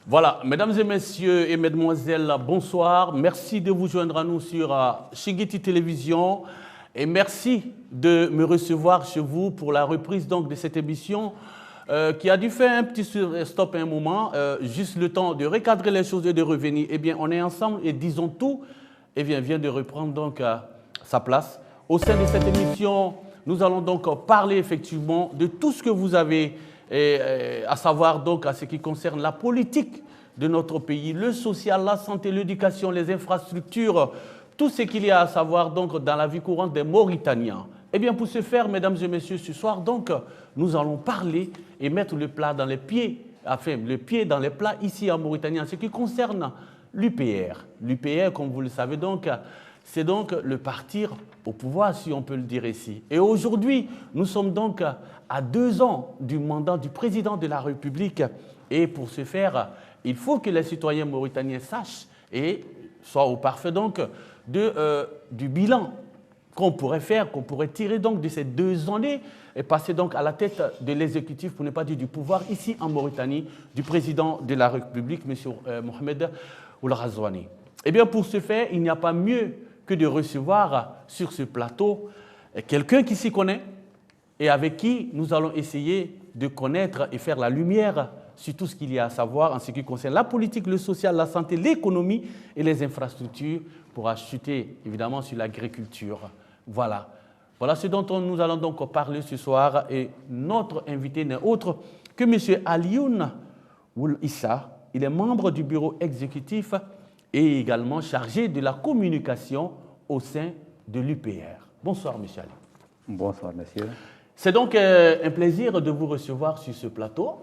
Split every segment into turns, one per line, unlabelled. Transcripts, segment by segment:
Voilà, mesdames et messieurs et mesdemoiselles, bonsoir. Merci de vous joindre à nous sur Shigiti Télévision et merci de me recevoir chez vous pour la reprise donc de cette émission qui a dû faire un petit stop à un moment, juste le temps de recadrer les choses et de revenir. Eh bien, on est ensemble et disons tout, eh bien, vient de reprendre donc sa place. Au sein de cette émission, nous allons donc parler effectivement de tout ce que vous avez à savoir donc à ce qui concerne la politique de notre pays, le social, la santé, l'éducation, les infrastructures, tout ce qu'il y a à savoir donc dans la vie courante des Mauritaniens. Eh bien, pour ce faire, mesdames et messieurs, ce soir, donc, nous allons parler et mettre le plat dans les pieds, enfin, le pied dans les plats ici en Mauritanie en ce qui concerne l'UPR. L'UPR, comme vous le savez donc, c'est donc le partir au pouvoir, si on peut le dire ici. Et aujourd'hui, nous sommes donc à 2 ans du mandat du président de la République. Et pour ce faire, il faut que les citoyens mauritaniens sachent et soient au parfait donc du bilan qu'on pourrait faire, qu'on pourrait tirer donc de ces 2 années et passer donc à la tête de l'exécutif, pour ne pas dire du pouvoir, ici en Mauritanie, du président de la République, M. Mohamed Ould Ghazouani. Eh bien, pour ce faire, il n'y a pas mieux que de recevoir sur ce plateau quelqu'un qui s'y connaît et avec qui nous allons essayer de connaître et faire la lumière sur tout ce qu'il y a à savoir en ce qui concerne la politique, le social, la santé, l'économie et les infrastructures pour acheter évidemment sur l'agriculture. Voilà. Voilà ce dont nous allons donc parler ce soir et notre invité n'est autre que M. Alioune Ould Issa. Il est membre du bureau exécutif et également chargé de la communication au sein de l'UPR. Bonsoir, M. Ali.
Bonsoir, monsieur.
C'est donc un plaisir de vous recevoir sur ce plateau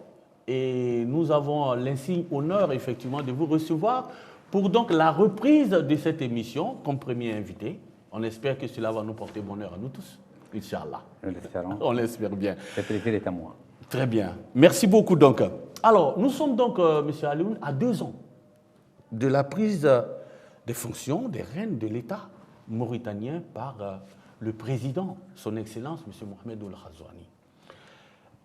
et nous avons l'insigne honneur, effectivement, de vous recevoir pour donc la reprise de cette émission comme premier invité. On espère que cela va nous porter bonheur à nous tous, Inch'Allah.
Nous l'espérons.
On l'espère bien.
Le plaisir est à moi.
Très bien. Merci beaucoup donc. Alors, nous sommes donc, M. Alioune, à 2 ans de la prise des fonctions des rênes de l'État mauritanien par le président, son Excellence, M. Mohamed Ould Ghazouani.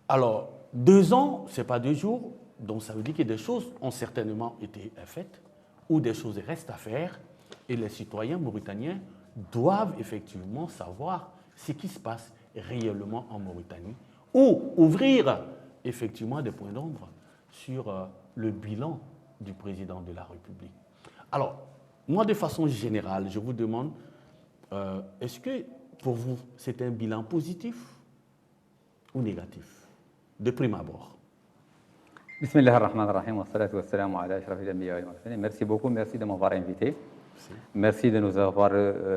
Alors, 2 ans, ce n'est pas 2 jours, donc ça veut dire que des choses ont certainement été faites ou des choses restent à faire et les citoyens mauritaniens doivent effectivement savoir ce qui se passe réellement en Mauritanie ou ouvrir effectivement des points d'ombre sur le bilan du président de la République. Alors, moi, de façon générale, je vous demande, est-ce que pour vous, c'est un bilan positif ou négatif, de prime abord?
Bismillah ar-Rahman ar-Rahim, wa salatu wa salamu ala ashrafil anbiya wal mursalin. Merci beaucoup, merci de m'avoir invité. Merci de nous avoir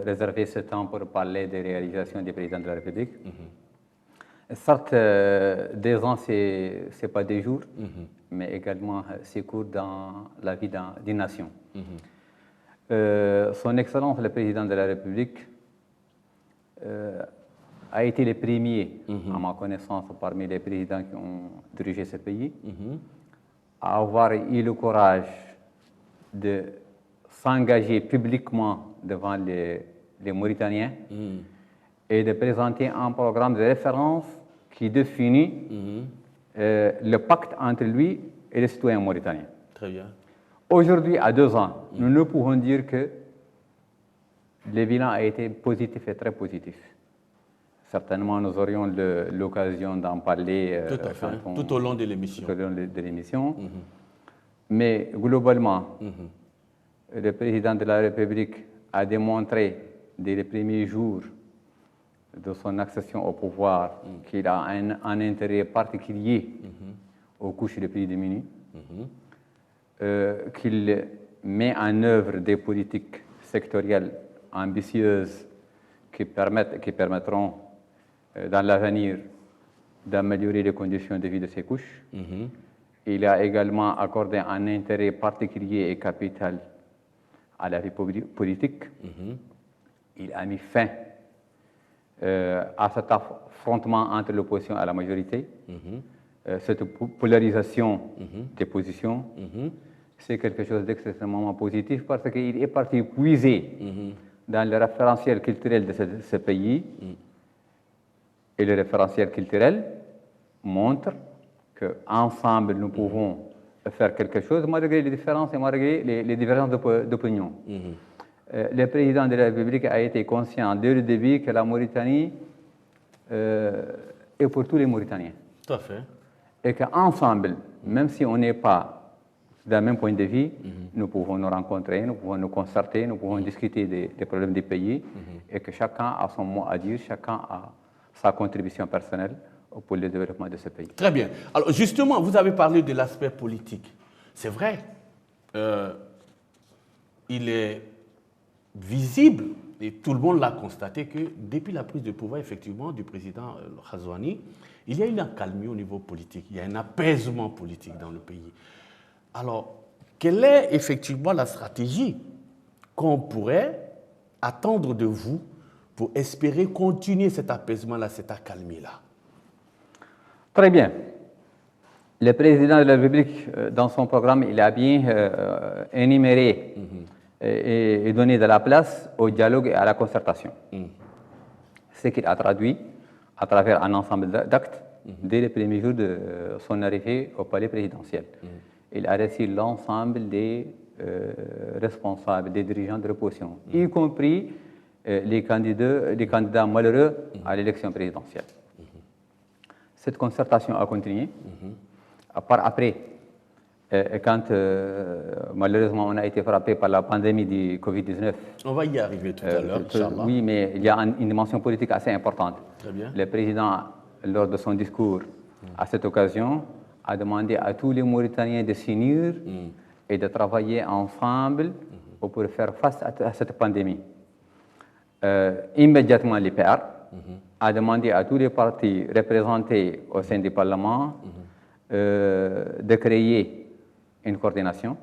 réservé ce temps pour parler des réalisations du président de la République. Certes, 2 ans, ce n'est pas 2 jours, mais également c'est court dans la vie d'une nation. Son Excellence, le président de la République, a été le premier, à ma connaissance, parmi les présidents qui ont dirigé ce pays, à avoir eu le courage de s'engager publiquement devant les Mauritaniens et de présenter un programme de référence qui définit le pacte entre lui et les citoyens mauritaniens.
Très bien.
Aujourd'hui, à 2 ans, nous ne pouvons dire que le bilan a été positif et très positif. Certainement, nous aurions l'occasion d'en parler
tout à fait, tout au long de l'émission.
Tout au long de l'émission. Mais globalement, le président de la République a démontré dès les premiers jours de son accession au pouvoir qu'il a un intérêt particulier aux couches les plus démunies, qu'il met en œuvre des politiques sectorielles ambitieuses qui permettront dans l'avenir d'améliorer les conditions de vie de ces couches. Il a également accordé un intérêt particulier et capital à la vie politique. Il a mis fin à cet affrontement entre l'opposition et la majorité. Cette polarisation des positions, c'est quelque chose d'extrêmement positif parce qu'il est parti puiser dans le référentiel culturel de ce pays. Et le référentiel culturel montre qu'ensemble, nous pouvons faire quelque chose malgré les différences et malgré les divergences d'opinion. Le président de la République a été conscient dès le début que la Mauritanie est pour tous les Mauritaniens.
Tout à fait.
Et qu'ensemble, même si on n'est pas d'un même point de vue, nous pouvons nous rencontrer, nous pouvons nous concerter, nous pouvons discuter des problèmes du pays et que chacun a son mot à dire, chacun a sa contribution personnelle pour le développement de ce pays.
Très bien. Alors justement, vous avez parlé de l'aspect politique. C'est vrai, il est visible, et tout le monde l'a constaté, que depuis la prise de pouvoir, effectivement, du président Ghazouani, il y a une accalmie au niveau politique, il y a un apaisement politique dans le pays. Alors, quelle est effectivement la stratégie qu'on pourrait attendre de vous pour espérer continuer cet apaisement-là, cette accalmie-là?
Très bien. Le président de la République, dans son programme, il a bien énuméré et donné de la place au dialogue et à la concertation. Ce qu'il a traduit à travers un ensemble d'actes dès les premiers jours de son arrivée au palais présidentiel. Il a reçu l'ensemble des responsables, des dirigeants de l'opposition, y compris les candidats malheureux à l'élection présidentielle. Cette concertation a continué. À part après, quand malheureusement on a été frappé par la pandémie du Covid-19.
On va y arriver tout à l'heure, Inch'Allah.
Oui, mais il y a une dimension politique assez importante.
Très bien.
Le président, lors de son discours, à cette occasion, a demandé à tous les Mauritaniens de s'unir et de travailler ensemble pour faire face à cette pandémie. Immédiatement, l'IPR a demandé à tous les partis représentés au sein du Parlement de créer une coordination.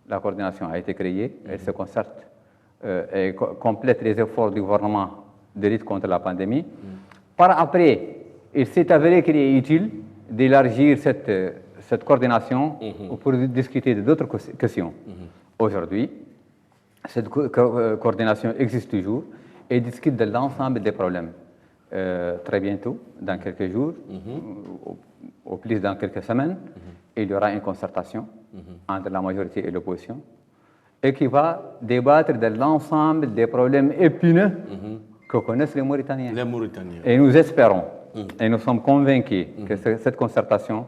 La coordination a été créée, elle se concerte et complète les efforts du gouvernement de lutte contre la pandémie. Par après, il s'est avéré qu'il est utile d'élargir cette coordination pour discuter d'autres questions. Aujourd'hui, cette coordination existe toujours et discute de l'ensemble des problèmes. Très bientôt, dans quelques jours, au plus dans quelques semaines, il y aura une concertation entre la majorité et l'opposition et qui va débattre de l'ensemble des problèmes épineux que connaissent les Mauritaniens.
Les Mauritaniens.
Et nous espérons et nous sommes convaincus que cette concertation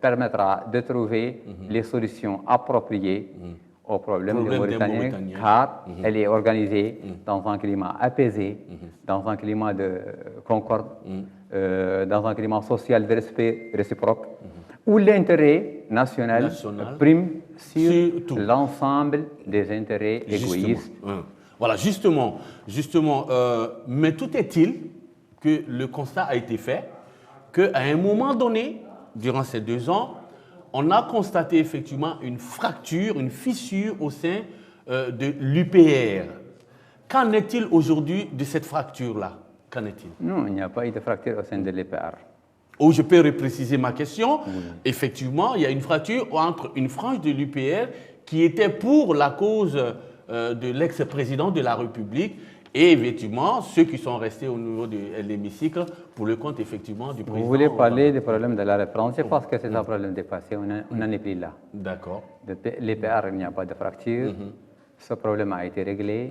permettra de trouver les solutions appropriées aux problèmes des Mauritaniens, car elle est organisée dans un climat apaisé, dans un climat de concorde, dans un climat social de respect réciproque, où l'intérêt national prime sur l'ensemble des intérêts égoïstes.
Voilà, justement, mais tout est-il que le constat a été fait qu'à un moment donné, durant ces 2 ans, on a constaté effectivement une fracture, une fissure au sein de l'UPR. Qu'en est-il aujourd'hui de cette fracture-là? Qu'en est-il?
Non, il n'y a pas eu de fracture au sein de l'UPR.
Ou je peux repréciser ma question. Effectivement, il y a une fracture entre une frange de l'UPR qui était pour la cause de l'ex-président de la République et effectivement ceux qui sont restés au niveau de l'hémicycle pour le compte effectivement du président.
Vous voulez parler des problèmes de la référence? Je pense que c'est un problème dépassé, on n'en est plus là.
D'accord.
L'UPR, il n'y a pas de fracture. Ce problème a été réglé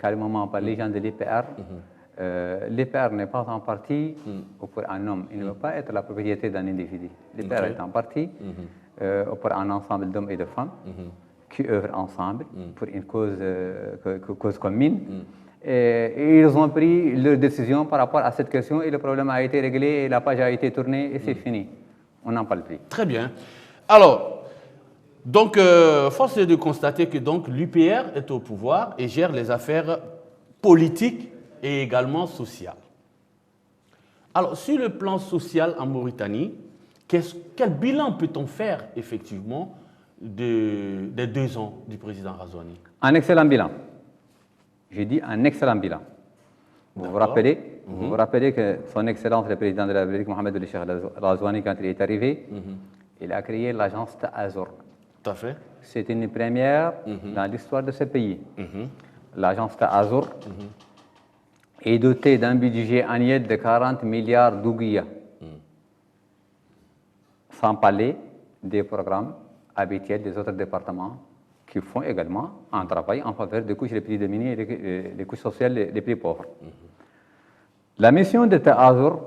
calmement par les gens de l'UPR. L'UPR n'est pas un parti pour un homme, il ne veut pas être la propriété d'un individu. L'UPR est un parti pour un ensemble d'hommes et de femmes qui œuvrent ensemble pour une cause commune. Et ils ont pris leur décision par rapport à cette question et le problème a été réglé et la page a été tournée et c'est fini. On n'en parle plus.
Très bien. Alors, donc, force est de constater que l'UPR est au pouvoir et gère les affaires politiques et également sociales. Alors, sur le plan social en Mauritanie, quel bilan peut-on faire effectivement des 2 ans du président Ghazouani?
Un excellent bilan. J'ai dit un excellent bilan. Vous vous rappelez que son Excellence le président de la République, Mohamed El Cheikh Ghazouani, quand il est arrivé, il a créé l'agence Ta'azur.
Tout à fait.
C'est une première dans l'histoire de ce pays. L'agence Ta'azur est dotée d'un budget annuel de 40 milliards d'ouguiya. Sans parler des programmes habituels des autres départements qui font également un travail en faveur des couches les plus démunies et les couches sociales les plus pauvres. La mission de Ta'azur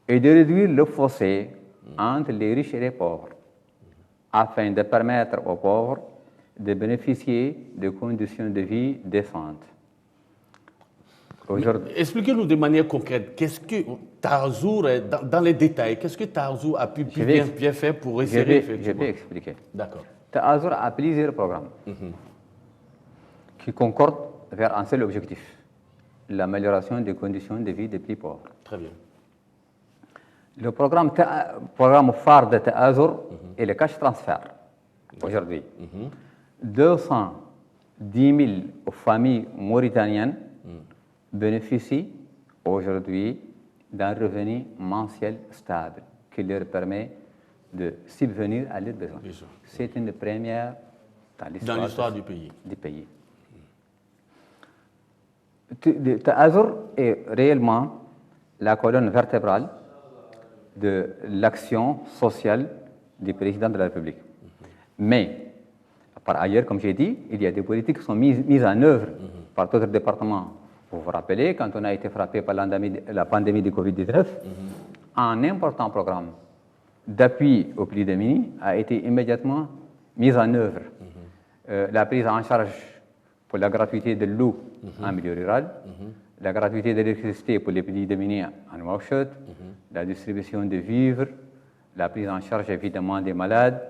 est de réduire le fossé entre les riches et les pauvres, afin de permettre aux pauvres de bénéficier de conditions de vie décentes.
Expliquez-nous de manière concrète, qu'est-ce que Ta'azur, dans les détails, qu'est-ce que Ta'azur a pu bien faire pour resserrer effectivement?
Je vais expliquer.
D'accord.
Ta'azur a plusieurs programmes qui concordent vers un seul objectif, l'amélioration des conditions de vie des plus pauvres.
Très bien.
Le programme phare de Ta'azur est le cash transfert. Aujourd'hui, 210 000 familles mauritaniennes bénéficient aujourd'hui d'un revenu mensuel stable qui leur permet de subvenir à leurs besoins. C'est une première dans l'histoire du pays. Ta'azur est réellement la colonne vertébrale de l'action sociale du président de la République. Mais, par ailleurs, comme j'ai dit, il y a des politiques qui sont mises en œuvre par d'autres départements. Vous vous rappelez, quand on a été frappé par la pandémie du Covid-19, un important programme d'appui aux plus démunis a été immédiatement mis en œuvre. La prise en charge pour la gratuité de l'eau en milieu rural, la gratuité de l'électricité pour les plus démunis en Nouakchott, la distribution de vivres, la prise en charge évidemment des malades,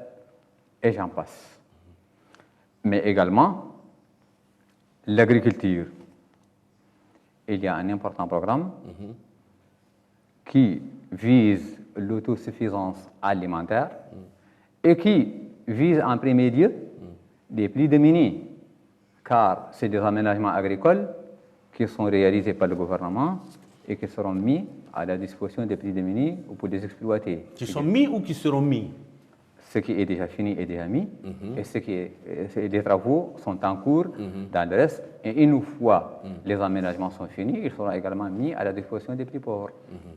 et j'en passe. Mais également l'agriculture. Il y a un important programme qui vise l'autosuffisance alimentaire et qui vise en premier lieu les plus démunis, car c'est des aménagements agricoles qui sont réalisés par le gouvernement et qui seront mis à la disposition des plus démunis ou pour les exploiter.
Qui sont mis ou qui seront mis?
Ce qui est déjà fini est déjà mis et les travaux sont en cours dans le reste. Et une fois les aménagements sont finis, ils seront également mis à la disposition des plus pauvres.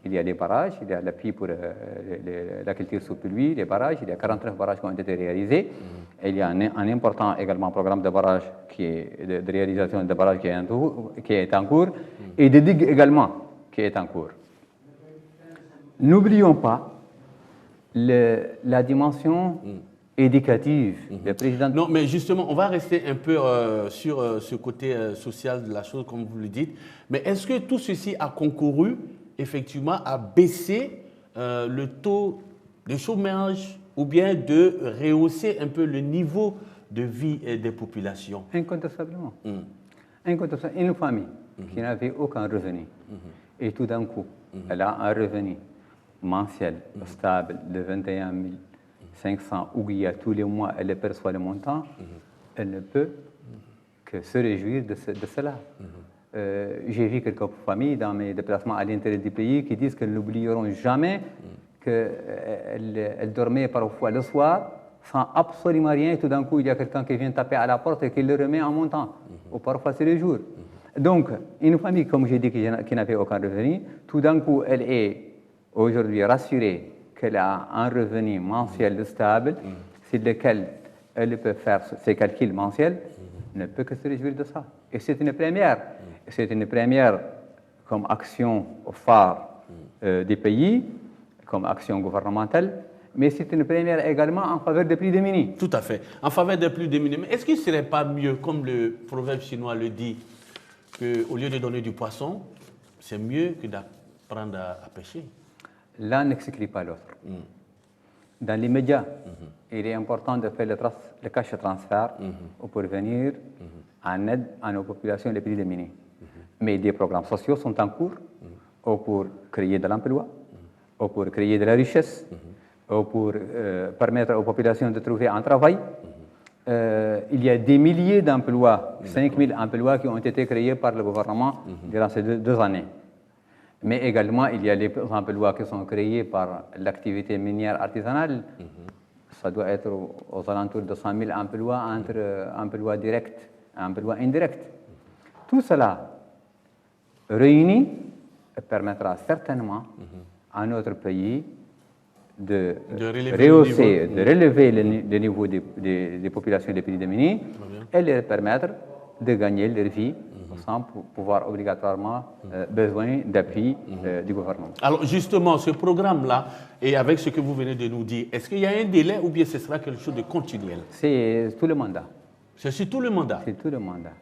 Il y a les barrages, il y a l'appui pour la culture sous pluie, les barrages, il y a 49 barrages qui ont été réalisés. Et il y a un important également programme de barrage de réalisation de barrages qui est en cours et de digues également qui est en cours. N'oublions pas la dimension éducative. Le président...
Non, mais justement, on va rester un peu sur ce côté social de la chose, comme vous le dites. Mais est-ce que tout ceci a concouru, effectivement, à baisser le taux de chômage ou bien de rehausser un peu le niveau de vie des populations?
Incontestablement. Incontestablement. Une famille qui n'avait aucun revenu et tout d'un coup, elle a un revenu mensuel stable de 21 500 ouguiya tous les mois, elle perçoit le montant, elle ne peut que se réjouir de cela. J'ai vu quelques familles dans mes déplacements à l'intérieur du pays qui disent qu'elles n'oublieront jamais qu'elles dormaient parfois le soir sans absolument rien et tout d'un coup il y a quelqu'un qui vient taper à la porte et qui le remet en montant, ou parfois c'est le jour. Donc une famille, comme j'ai dit, qui n'avait aucun revenu, tout d'un coup elle est aujourd'hui rassurée qu'elle a un revenu mensuel stable, sur lequel elle peut faire ses calculs mensuels, ne peut que se réjouir de ça. Et c'est une première. C'est une première comme action phare des pays, comme action gouvernementale, mais c'est une première également en faveur des plus démunis.
Tout à fait, en faveur des plus démunis. Mais est-ce qu'il ne serait pas mieux, comme le proverbe chinois le dit, qu'au lieu de donner du poisson, c'est mieux que d'apprendre à pêcher?
L'un n'exclut pas l'autre. Dans l'immédiat, il est important de faire le cash transfert pour venir en aide à nos populations les plus démunies. Mais des programmes sociaux sont en cours pour créer de l'emploi, pour créer de la richesse, pour permettre aux populations de trouver un travail. Il y a des milliers d'emplois, 5 000 emplois qui ont été créés par le gouvernement durant ces deux années. Mais également, il y a les emplois qui sont créés par l'activité minière artisanale. Ça doit être aux alentours de 100 000 emplois entre emplois directs et emplois indirects. Tout cela réuni permettra certainement à notre pays de
relever
relever le niveau des populations des pays démunis et leur permettre de gagner leur vie sans pouvoir obligatoirement besoin d'appui du gouvernement.
Alors justement, ce programme-là, et avec ce que vous venez de nous dire, est-ce qu'il y a un délai ou bien ce sera quelque chose de continuel?
C'est tout le mandat.
C'est sur tout le mandat?
C'est tout le mandat.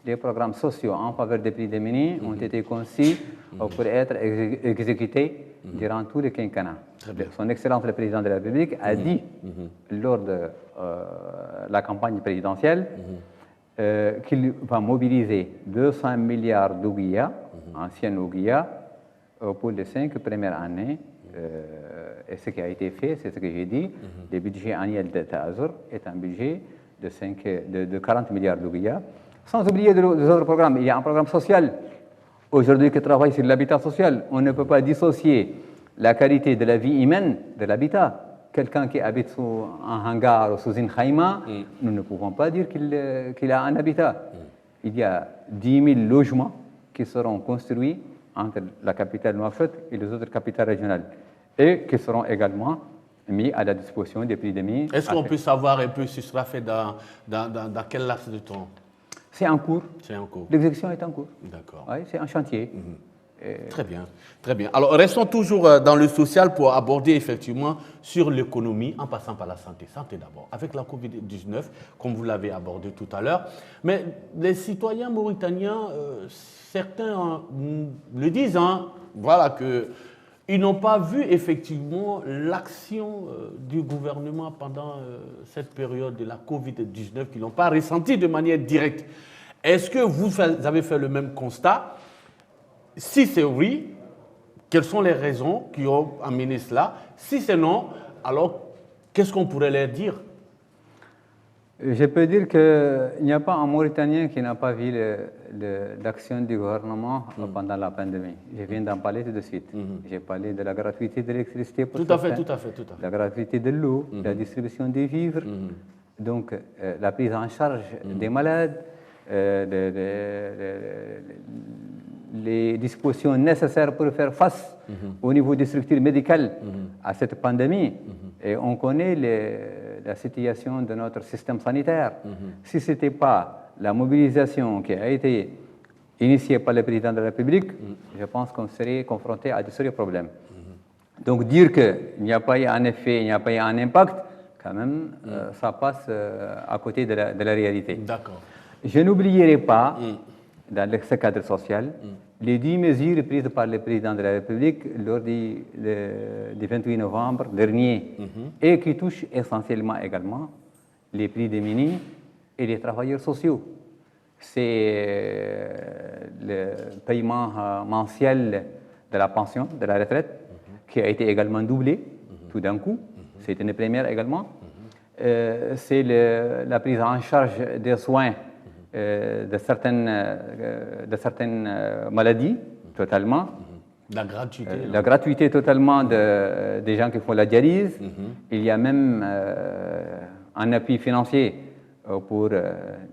Les programmes sociaux en faveur des pays démunis ont été conçus pour être exécutés durant tout le quinquennat. Son Excellence le Président de la République a dit lors de la campagne présidentielle qu'il va mobiliser 200 milliards d'ouguiya, anciennes ouguiya, pour les 5 premières années. Et ce qui a été fait, c'est ce que j'ai dit, le budget annuel de Tazur est un budget de 40 milliards d'ouguiya. Sans oublier les autres programmes. Il y a un programme social aujourd'hui qui travaille sur l'habitat social. On ne peut pas dissocier la qualité de la vie humaine de l'habitat. Quelqu'un qui habite sous un hangar ou sous une khaïma, nous ne pouvons pas dire qu'il a un habitat. Il y a 10 000 logements qui seront construits entre la capitale Nouakchott et les autres capitales régionales et qui seront également mis à la disposition des pays démunis.
Est-ce qu'on peut savoir un peu si ce sera fait dans quel laps de temps?
C'est en cours.
C'est en cours.
L'exécution est en cours.
D'accord.
Oui, c'est un chantier.
Très bien, très bien. Alors, restons toujours dans le social pour aborder effectivement sur l'économie en passant par la santé. Santé d'abord, avec la Covid-19, comme vous l'avez abordé tout à l'heure. Mais les citoyens mauritaniens, certains le disent, voilà, qu'ils n'ont pas vu effectivement l'action du gouvernement pendant cette période de la Covid-19, qu'ils n'ont pas ressenti de manière directe. Est-ce que vous avez fait le même constat? Si c'est oui, quelles sont les raisons qui ont amené cela? Si c'est non, alors qu'est-ce qu'on pourrait leur dire?
Je peux dire qu'il n'y a pas un Mauritanien qui n'a pas vu l'action du gouvernement pendant la pandémie. Je viens d'en parler tout de suite. J'ai parlé de la gratuité de l'électricité pour certains,
tout à fait.
la gratuité de l'eau, la distribution des vivres, donc la prise en charge des malades, les dispositions nécessaires pour faire face au niveau des structures médicales à cette pandémie. Et on connaît la situation de notre système sanitaire. Si ce n'était pas la mobilisation qui a été initiée par le président de la République, je pense qu'on serait confronté à de sérieux problèmes. Donc dire qu'il n'y a pas eu un effet, il n'y a pas eu un impact, quand même, ça passe à côté de la réalité.
D'accord.
Je n'oublierai pas, dans ce cadre social, les 10 mesures prises par le président de la République lors du 28 novembre dernier et qui touchent essentiellement également les pays démunis et les travailleurs sociaux. C'est le paiement mensuel de la pension, de la retraite, qui a été également doublé tout d'un coup. C'est une première également. C'est la prise en charge des soins de certaines maladies, totalement.
La gratuité.
La gratuité totalement des gens qui font la dialyse. Il y a même un appui financier pour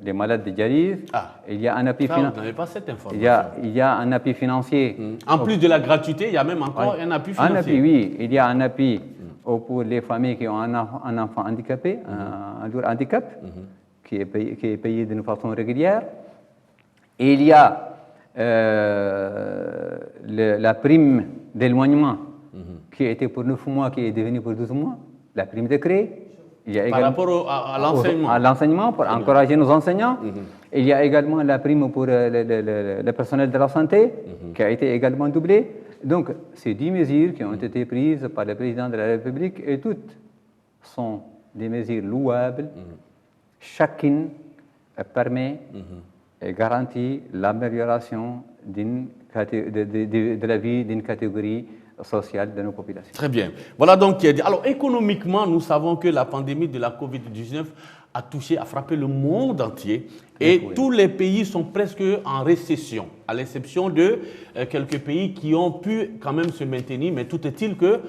les malades de dialyse. Il y a un appui financier.
Vous n'avez pas cette information.
Il y a un appui financier.
En plus de la gratuité, il y a même encore un appui financier.
Un appui, oui. Il y a un appui pour les familles qui ont un enfant handicapé, un lourd handicap, qui est payé d'une façon régulière. Et il y a la prime d'éloignement qui était pour 9 mois, qui est devenue pour 12 mois, la prime de créé.
Par rapport à l'enseignement.
À l'enseignement, pour encourager nos enseignants. Il y a également la prime pour le personnel de la santé, qui a été également doublée. Donc, ces 10 mesures qui ont été prises par le président de la République, et toutes sont des mesures louables. Chacune permet et garantit l'amélioration de la vie d'une catégorie sociale de nos populations.
Très bien. Voilà donc qui est dit. Alors, économiquement, nous savons que la pandémie de la Covid-19 a frappé le monde entier et tous les pays sont presque en récession, à l'exception de quelques pays qui ont pu quand même se maintenir, mais tout est-il que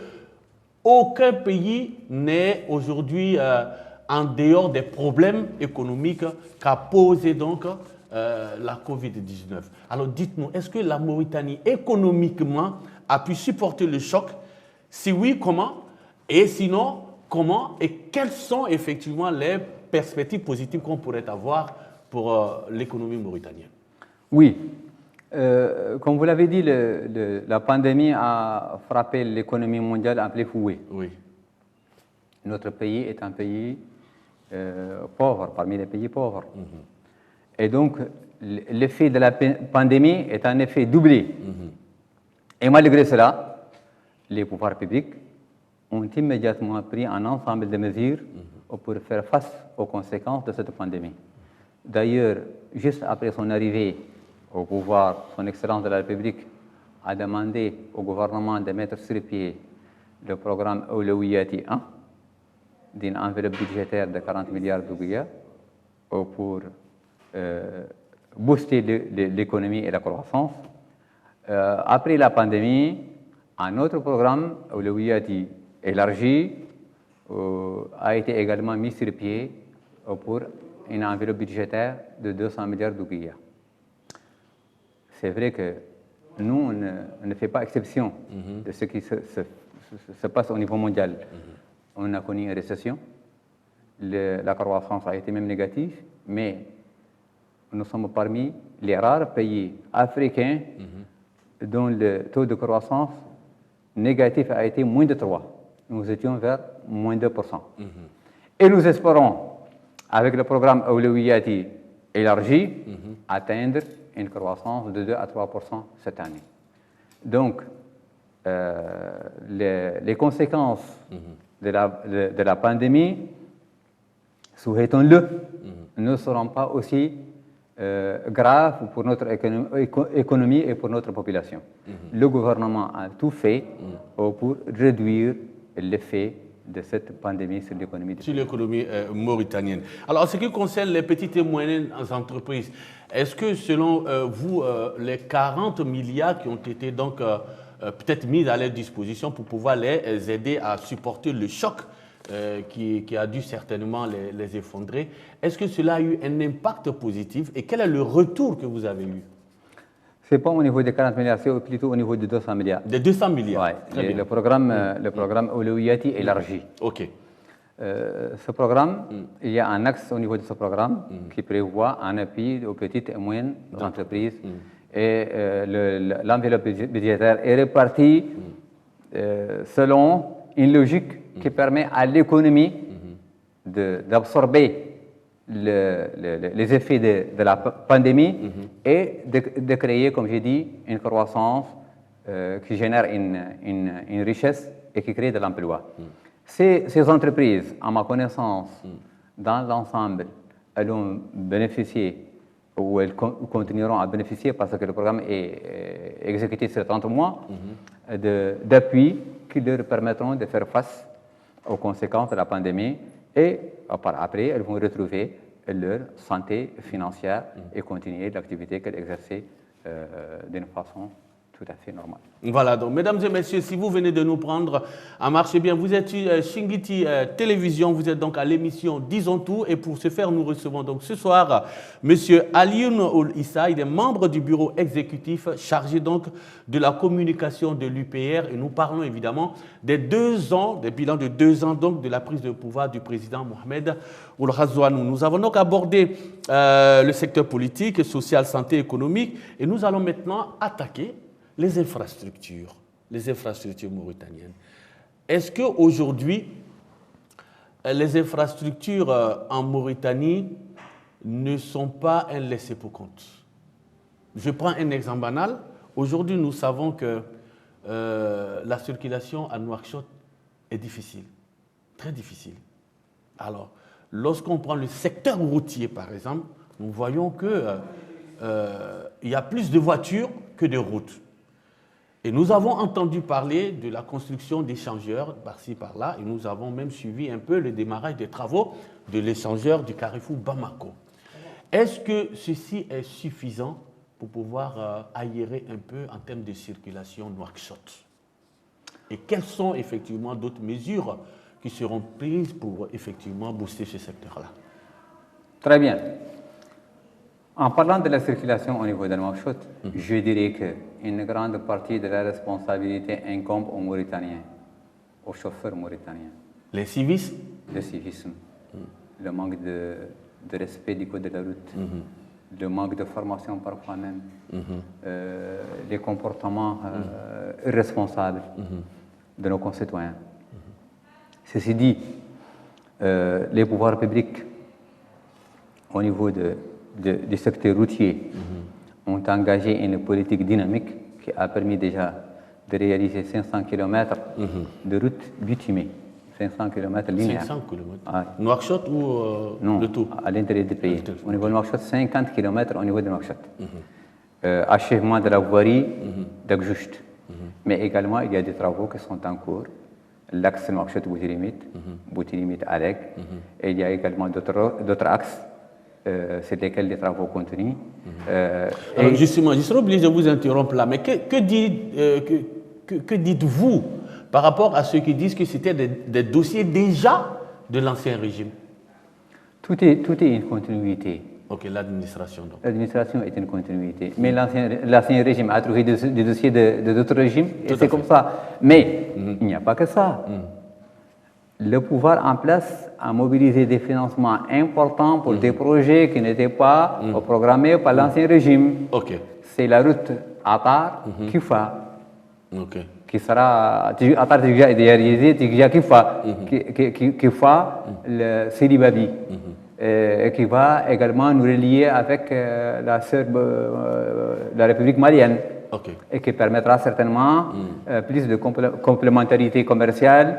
aucun pays n'est aujourd'hui en dehors des problèmes économiques qu'a posé donc la Covid-19. Alors dites-nous, est-ce que la Mauritanie économiquement a pu supporter le choc? Si oui, comment? Et sinon, comment et quelles sont effectivement les perspectives positives qu'on pourrait avoir pour l'économie mauritanienne?
Oui. Comme vous l'avez dit, la pandémie a frappé l'économie mondiale en plein fouet.
Oui.
Notre pays est un pays pauvre, parmi les pays pauvres. Et donc, l'effet de la pandémie est un effet doublé. Et malgré cela, les pouvoirs publics ont immédiatement pris un ensemble de mesures pour faire face aux conséquences de cette pandémie. D'ailleurs, juste après son arrivée au pouvoir, son Excellence de la République a demandé au gouvernement de mettre sur pied le programme Awlawiyati 1 d'une enveloppe budgétaire de 40 milliards d'ouguiya pour booster l'économie et la croissance. Après la pandémie, un autre programme, Awlawiyati élargi, a été également mis sur pied pour une enveloppe budgétaire de 200 milliards d'ouguiya. C'est vrai que nous, on ne fait pas exception de ce qui se passe au niveau mondial. On a connu une récession, la croissance a été même négative, mais nous sommes parmi les rares pays africains dont le taux de croissance négatif a été moins de 3. Nous étions vers moins 2%. Et nous espérons, avec le programme Awlawiyati élargi, atteindre une croissance de 2 à 3% cette année. Donc, les conséquences de la pandémie, souhaitons-le, ne seront pas aussi graves pour notre économie et pour notre population. Le gouvernement a tout fait pour réduire l'effet de cette pandémie sur l'économie.
Sur l'économie mauritanienne. Alors, en ce qui concerne les petites et moyennes entreprises, est-ce que selon vous, les 40 milliards qui ont été donc peut-être mis à leur disposition pour pouvoir les aider à supporter le choc qui a dû certainement les effondrer, est-ce que cela a eu un impact positif et quel est le retour que vous avez eu?
Ce n'est pas au niveau des 40 milliards, c'est plutôt au niveau de 200 milliards.
De 200 milliards.
Oui, le programme Awlawiyati élargi.
OK.
Ce programme, il y a un axe au niveau de ce programme qui prévoit un appui aux petites et moyennes entreprises. Et l'enveloppe budgétaire est répartie selon une logique qui permet à l'économie d'absorber les effets de la pandémie et de créer, comme j'ai dit, une croissance qui génère une richesse et qui crée de l'emploi. Ces entreprises, à ma connaissance, dans l'ensemble, elles ont bénéficié ou elles continueront à bénéficier parce que le programme est exécuté sur 30 mois d'appui qui leur permettront de faire face aux conséquences de la pandémie et après, elles vont retrouver leur santé financière et continuer l'activité qu'elles exerçaient d'une façon tout à fait normale.
Voilà, donc mesdames et messieurs, si vous venez de nous prendre à marche bien, vous êtes sur Shingiti Télévision, vous êtes donc à l'émission Disons Tout et pour ce faire, nous recevons donc ce soir monsieur Alioune Ould Issa, il est membre du bureau exécutif chargé donc de la communication de l'UPR et nous parlons évidemment des 2 ans, des bilans de 2 ans donc de la prise de pouvoir du président Mohamed Ould Ghazouani. Nous avons donc abordé le secteur politique, social, santé, économique et nous allons maintenant attaquer les infrastructures mauritaniennes. Est-ce qu'aujourd'hui, les infrastructures en Mauritanie ne sont pas un laissez-pour-compte? Je prends un exemple banal. Aujourd'hui, nous savons que la circulation à Nouakchott est difficile, très difficile. Alors, lorsqu'on prend le secteur routier, par exemple, nous voyons qu'il y a plus de voitures que de routes. Et nous avons entendu parler de la construction d'échangeurs par-ci, par-là, et nous avons même suivi un peu le démarrage des travaux de l'échangeur du Carrefour Bamako. Est-ce que ceci est suffisant pour pouvoir aérer un peu en termes de circulation Nouakchott? Et quelles sont effectivement d'autres mesures qui seront prises pour effectivement booster ce secteur-là?
Très bien. En parlant de la circulation au niveau de Nouakchott, je dirais qu'une grande partie de la responsabilité incombe aux Mauritaniens, aux chauffeurs mauritaniens.
L'incivisme?
Le civisme, le manque de respect du code de la route, le manque de formation parfois même, les comportements irresponsables de nos concitoyens. Ceci dit, les pouvoirs publics au niveau du secteur routier ont engagé une politique dynamique qui a permis déjà de réaliser 500 km de route bitumée, 500 km linéaires.
500 km.
Ah.
Nouakchott ou
Non,
le tout?
à l'intérieur du pays. Au niveau de Nouakchott, 50 km au niveau de Nouakchott. Achèvement de la voirie d'Agjucht. Mais également, il y a des travaux qui sont en cours. L'axe Nouakchott-Boutilimit, Boutilimit-Alec. Et il y a également d'autres axes sur lesquels les travaux continuent.
Alors justement, je serai obligé de vous interrompre là, mais que dites-vous par rapport à ceux qui disent que c'était des dossiers déjà de l'ancien régime?
Tout est une continuité.
Ok, l'administration donc.
L'administration est une continuité. Mais l'ancien régime a trouvé des dossiers de d'autres régimes, et c'est comme ça. Mais il n'y a pas que ça. Le pouvoir en place a mobilisé des financements importants pour des projets qui n'étaient pas programmés par l'ancien régime.
Ok.
C'est la route Atar-Kifa,
Ok.
qui sera Atar réalisée, Kifa, le Sidi-Babi, et qui va également nous relier avec la République malienne.
Ok.
Et qui permettra certainement plus de complémentarité commerciale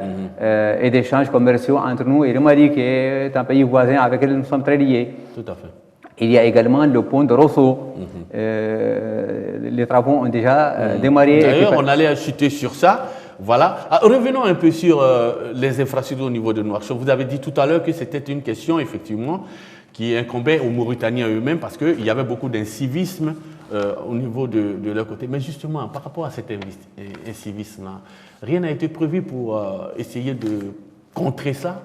et d'échanges commerciaux entre nous et le Mali, qui est un pays voisin avec lequel nous sommes très liés.
Tout à fait.
Il y a également le pont de Rosso. Les travaux ont déjà démarré.
D'ailleurs, on allait chuter sur ça. Voilà. Ah, revenons un peu sur les infrastructures au niveau de Nouakchott. Vous avez dit tout à l'heure que c'était une question, effectivement, qui incombait aux Mauritaniens eux-mêmes parce qu'il y avait beaucoup d'incivisme au niveau de leur côté. Mais justement, par rapport à cet incivisme-là, rien n'a été prévu pour essayer de contrer ça?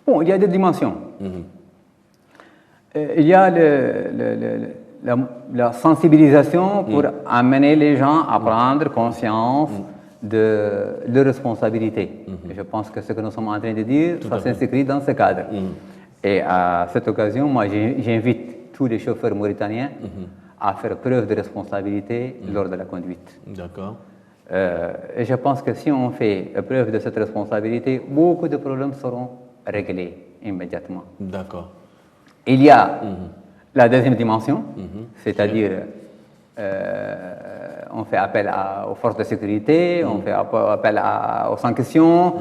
Bon, il y a des dimensions. Il y a la sensibilisation pour amener les gens à prendre conscience de leurs responsabilités. Et je pense que ce que nous sommes en train de dire, ça s'inscrit dans ce cadre. Et à cette occasion, moi, j'invite tous les chauffeurs mauritaniens à faire preuve de responsabilité lors de la conduite.
D'accord.
Et je pense que si on fait preuve de cette responsabilité, beaucoup de problèmes seront réglés immédiatement.
D'accord.
Il y a la deuxième dimension, c'est-à-dire on fait appel aux forces de sécurité, on fait appel aux sanctions.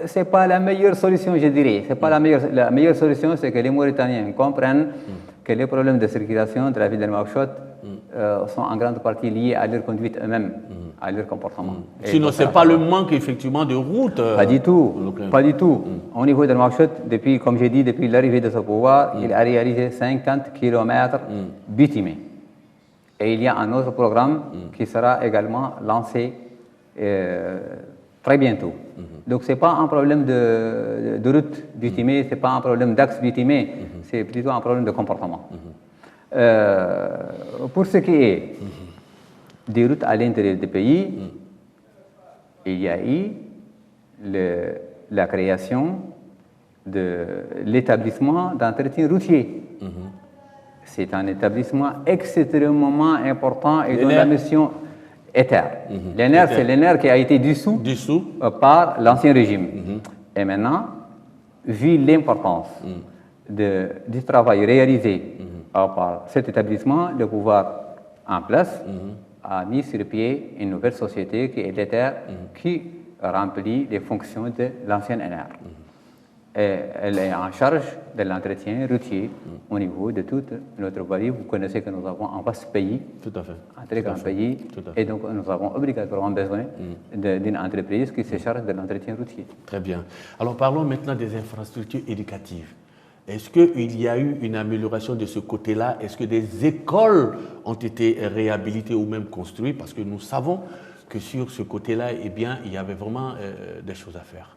Ce n'est pas la meilleure solution, je dirais. C'est pas la meilleure solution, c'est que les Mauritaniens comprennent que les problèmes de circulation de la ville de Nouakchott sont en grande partie liés à leur conduite eux-mêmes, à leur comportement.
Sinon, ce n'est pas le manque effectivement de route.
Pas du tout, pas du tout. Au niveau de Nouakchott, depuis, comme j'ai dit, depuis l'arrivée de ce pouvoir, il a réalisé 50 km bitumés. Et il y a un autre programme qui sera également lancé très bientôt. Donc, ce n'est pas un problème de route bitumée, ce n'est pas un problème d'axe bitumé, c'est plutôt un problème de comportement. Pour ce qui est des routes à l'intérieur du pays, il y a eu la création de l'établissement d'entretien routier. C'est un établissement extrêmement important et dont la mission ETER. L'ENER, c'est l'ENER qui a été dissous par l'ancien régime. Et maintenant, vu l'importance du travail réalisé par cet établissement, le pouvoir en place a mis sur pied une nouvelle société qui est l'ETER, qui remplit les fonctions de l'ancienne ENER. Et elle est en charge de l'entretien routier au niveau de toute notre voirie. Vous connaissez que nous avons un vaste pays, un très grand pays, et donc nous avons obligatoirement besoin d'une entreprise qui se charge de l'entretien routier.
Très bien. Alors parlons maintenant des infrastructures éducatives. Est-ce qu'il y a eu une amélioration de ce côté-là? Est-ce que des écoles ont été réhabilitées ou même construites? Parce que nous savons que sur ce côté-là, eh bien, il y avait vraiment des choses à faire.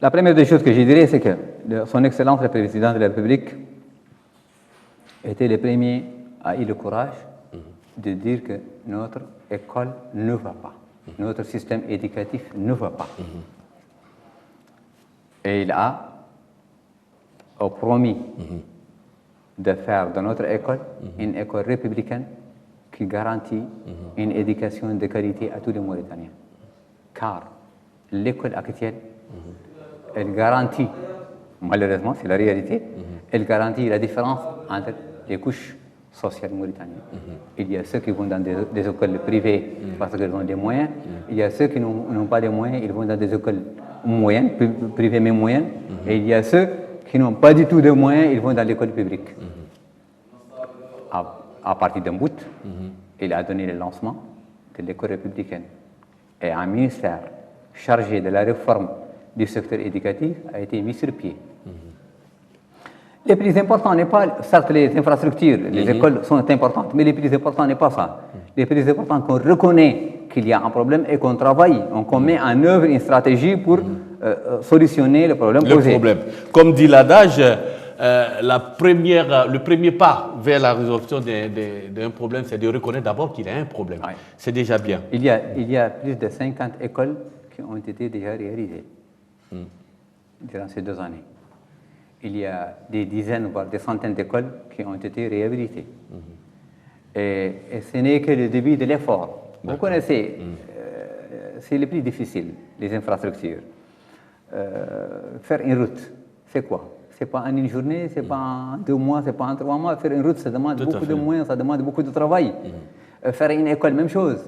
La première des choses que je dirais, c'est que son Excellence le Président de la République était le premier à eu le courage de dire que notre école ne va pas. notre système éducatif ne va pas. Et il a promis de faire de notre école une école républicaine qui garantit une éducation de qualité à tous les Mauritaniens. Car l'école actuelle, elle garantit, malheureusement, c'est la réalité, elle garantit la différence entre les couches sociales mauritaniennes. Il y a ceux qui vont dans des écoles privées parce qu'ils ont des moyens, il y a ceux qui n'ont pas de moyens, ils vont dans des écoles moyennes, privées mais moyennes, et il y a ceux qui n'ont pas du tout de moyens, ils vont dans l'école publique. À partir d'un bout, il a donné le lancement de l'école républicaine. Et un ministère chargé de la réforme du secteur éducatif a été mis sur pied. Le plus important n'est pas, certes, les infrastructures, les écoles sont importantes, mais le plus important n'est pas ça. Le plus important, qu'on reconnaît qu'il y a un problème et qu'on travaille, qu'on met en œuvre une stratégie pour solutionner le problème posé.
Comme dit l'adage, le premier pas vers la résolution d'un problème, c'est de reconnaître d'abord qu'il y a un problème. Ouais. C'est déjà bien.
Il y a plus de 50 écoles qui ont été déjà réalisées durant ces 2 années. Il y a des dizaines, voire des centaines d'écoles qui ont été réhabilitées. Et ce n'est que le début de l'effort. Vous connaissez, c'est le plus difficile, les infrastructures. Faire une route, c'est quoi? C'est pas en une journée, c'est pas en 2 mois, c'est pas en 3 mois. Faire une route, ça demande beaucoup de moyens, ça demande beaucoup de travail. Faire une école, même chose.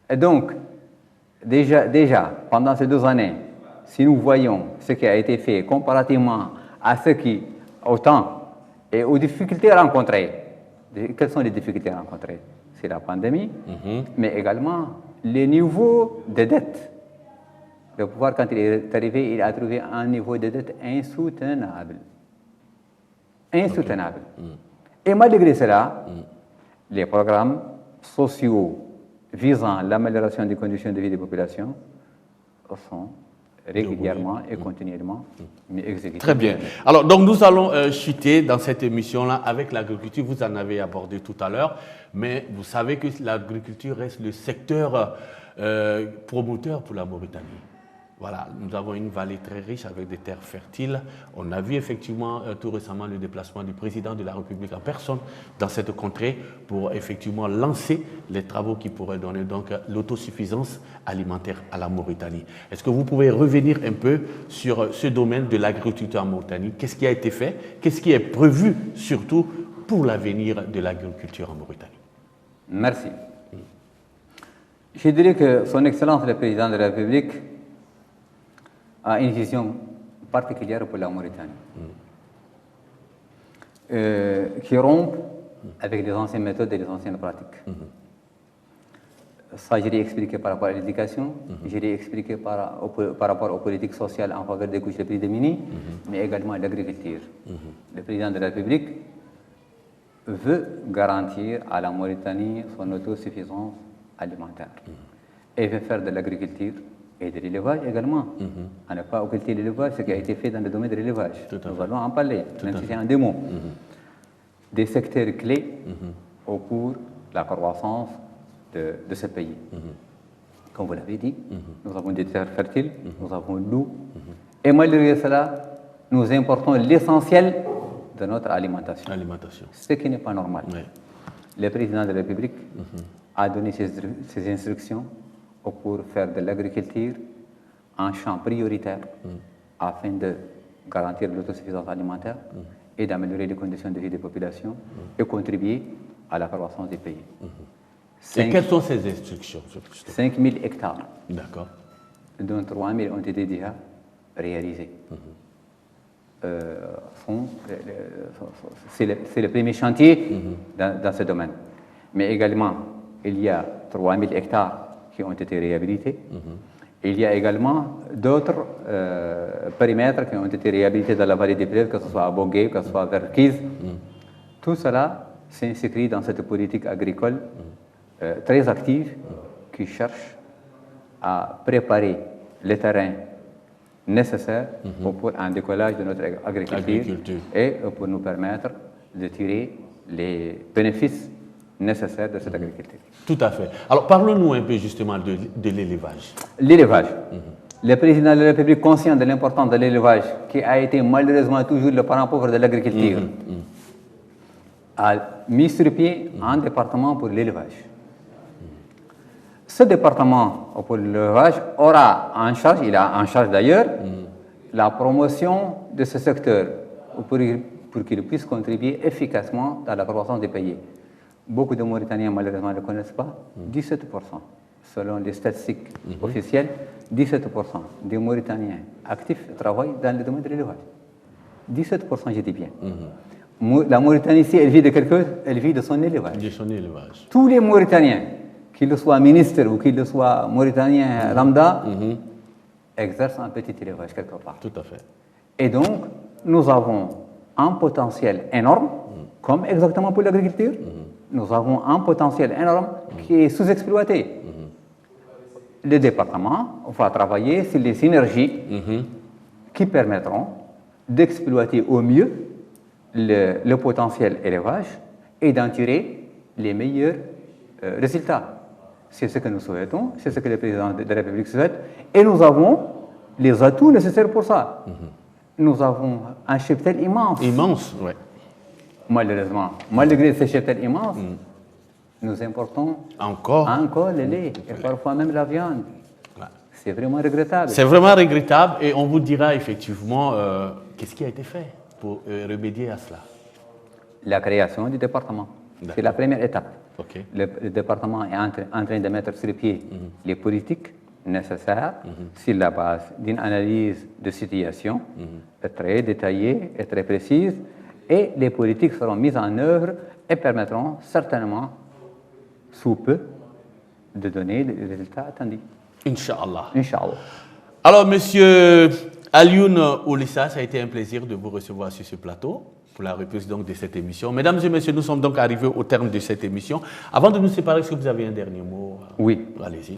Et donc, déjà, pendant ces 2 années, si nous voyons ce qui a été fait comparativement à ce qui, au temps et aux difficultés rencontrées, quelles sont les difficultés rencontrées? C'est la pandémie, mais également les niveaux de dette. Le pouvoir, quand il est arrivé, il a trouvé un niveau de dette insoutenable. Insoutenable. Et malgré cela, les programmes sociaux visant l'amélioration des conditions de vie des populations sont régulièrement et continuellement exécutés.
Très bien. Alors, donc nous allons chuter dans cette émission-là avec l'agriculture. Vous en avez abordé tout à l'heure, mais vous savez que l'agriculture reste le secteur promoteur pour la Mauritanie. Voilà, nous avons une vallée très riche avec des terres fertiles. On a vu effectivement tout récemment le déplacement du président de la République en personne dans cette contrée pour effectivement lancer les travaux qui pourraient donner donc l'autosuffisance alimentaire à la Mauritanie. Est-ce que vous pouvez revenir un peu sur ce domaine de l'agriculture en Mauritanie? Qu'est-ce qui a été fait? Qu'est-ce qui est prévu surtout pour l'avenir de l'agriculture en Mauritanie?
Merci. Je dirais que Son Excellence le Président de la République a une vision particulière pour la Mauritanie, qui rompt avec les anciennes méthodes et les anciennes pratiques. Ça, je l'ai expliqué par rapport à l'éducation, je l'ai expliqué par rapport aux politiques sociales en faveur des couches les plus démunies, mais également à l'agriculture. Le Président de la République veut garantir à la Mauritanie son autosuffisance alimentaire et veut faire de l'agriculture et de l'élevage également. On n'a pas occulté l'élevage, ce qui a été fait dans le domaine de l'élevage. Nous allons en parler, même si c'est un démo. Des secteurs clés pour la croissance de ce pays. Comme vous l'avez dit, nous avons des terres fertiles, nous avons l'eau, et malgré cela, nous importons l'essentiel de notre alimentation. Ce qui n'est pas normal. Ouais. Le président de la République a donné ses instructions pour faire de l'agriculture un champ prioritaire afin de garantir l'autosuffisance alimentaire et d'améliorer les conditions de vie des populations et contribuer à la croissance du pays.
Et quelles sont ces instructions?
5 000 hectares,
dont
3 000 ont été déjà réalisés. C'est le premier chantier dans ce domaine. Mais également, il y a 3 000 hectares qui ont été réhabilités. Il y a également d'autres périmètres qui ont été réhabilités dans la vallée des Fleuves, que ce soit à Bogué, que ce soit vers Kiz. Tout cela s'inscrit dans cette politique agricole très active qui cherche à préparer les terrains nécessaires pour un décollage de notre agriculture et pour nous permettre de tirer les bénéfices nécessaires de cette agriculture.
Tout à fait. Alors, parlons-nous un peu justement de l'élevage.
L'élevage. Le président de la République, conscient de l'importance de l'élevage, qui a été malheureusement toujours le parent pauvre de l'agriculture, a mis sur pied un département pour l'élevage. Ce département pour l'élevage aura en charge, il a en charge d'ailleurs, la promotion de ce secteur pour qu'il puisse contribuer efficacement à la croissance des pays. Beaucoup de Mauritaniens, malheureusement, ne le connaissent pas. 17%, selon les statistiques officielles, 17% des Mauritaniens actifs travaillent dans le domaine de l'élevage. 17%, je dis bien. La Mauritanie, si elle vit de quelque chose, elle vit de son élevage.
De son élevage.
Tous les Mauritaniens, qu'ils soient ministres ou qu'ils soient Mauritaniens lambda, exercent un petit élevage quelque part.
Tout à fait.
Et donc, nous avons un potentiel énorme, comme exactement pour l'agriculture, nous avons un potentiel énorme qui est sous-exploité. Le département va travailler sur les synergies qui permettront d'exploiter au mieux le potentiel élevage et d'en tirer les meilleurs résultats. C'est ce que nous souhaitons, c'est ce que le président de la République souhaite, et nous avons les atouts nécessaires pour ça. Nous avons un cheptel immense.
Immense, oui.
Malheureusement, malgré ce cheptel immense, nous importons encore le lait et parfois même la viande. Ouais. C'est vraiment regrettable.
C'est vraiment regrettable et on vous dira effectivement qu'est-ce qui a été fait pour remédier à cela.
La création du département. C'est la première étape.
Okay.
Le département est en train de mettre sur pied les politiques nécessaires sur la base d'une analyse de situation très détaillée et très précise. Et les politiques seront mises en œuvre et permettront certainement, sous peu, de donner les résultats attendus.
Inch'Allah.
Inch'Allah.
Alors, Monsieur Alioune Oulissa, ça a été un plaisir de vous recevoir sur ce plateau pour la reprise donc de cette émission. Mesdames et messieurs, nous sommes donc arrivés au terme de cette émission. Avant de nous séparer, est-ce que vous avez un dernier mot?
Oui.
Allez-y.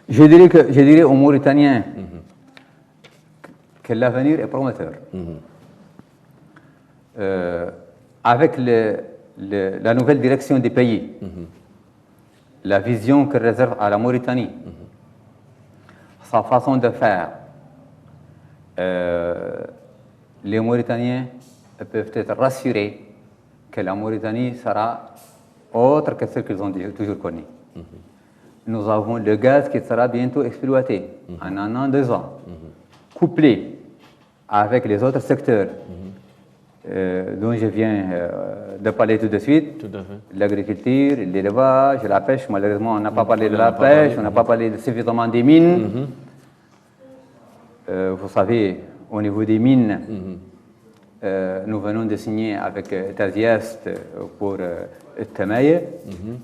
Je dirais aux Mauritaniens que l'avenir est prometteur. Avec la nouvelle direction des pays, la vision que réserve à la Mauritanie, sa façon de faire, les Mauritaniens peuvent être rassurés que la Mauritanie sera autre que ce qu'ils ont toujours connu. Nous avons le gaz qui sera bientôt exploité, en un an, 2 ans, couplé avec les autres secteurs dont je viens de parler tout de suite, l'agriculture, l'élevage, la pêche. Malheureusement, on n'a pas parlé de la pêche, on n'a pas parlé suffisamment des mines. Vous savez, au niveau des mines, nous venons de signer avec Taziast pour Tamaye,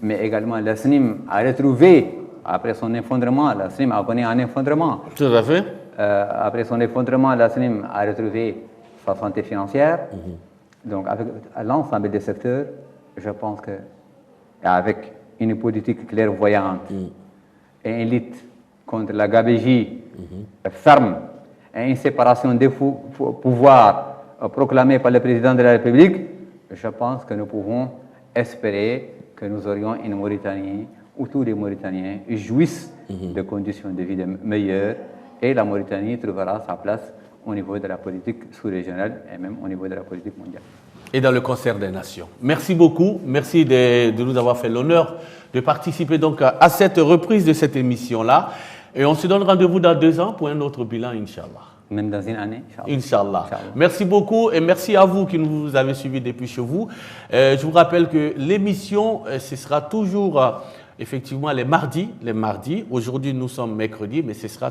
mais également la SNIM a retrouvé, après son effondrement, la SNIM a connu un effondrement.
Tout à fait.
Après son effondrement, la SNIM a retrouvé sa santé financière. Donc, avec l'ensemble des secteurs, je pense qu'avec une politique clairvoyante et une lutte contre la gabegie ferme et une séparation des pouvoirs proclamée par le président de la République, je pense que nous pouvons espérer que nous aurions une Mauritanie où tous les Mauritaniens jouissent de conditions de vie meilleures et la Mauritanie trouvera sa place au niveau de la politique sous-régionale et même au niveau de la politique mondiale.
Et dans le concert des nations. Merci beaucoup. Merci de nous avoir fait l'honneur de participer donc à cette reprise de cette émission-là. Et on se donne rendez-vous dans 2 ans pour un autre bilan, Inch'Allah.
Même dans une année,
Inch'Allah. Merci beaucoup et merci à vous qui nous avez suivis depuis chez vous. Je vous rappelle que l'émission, ce sera toujours effectivement les mardis. Aujourd'hui, nous sommes mercredi, mais ce sera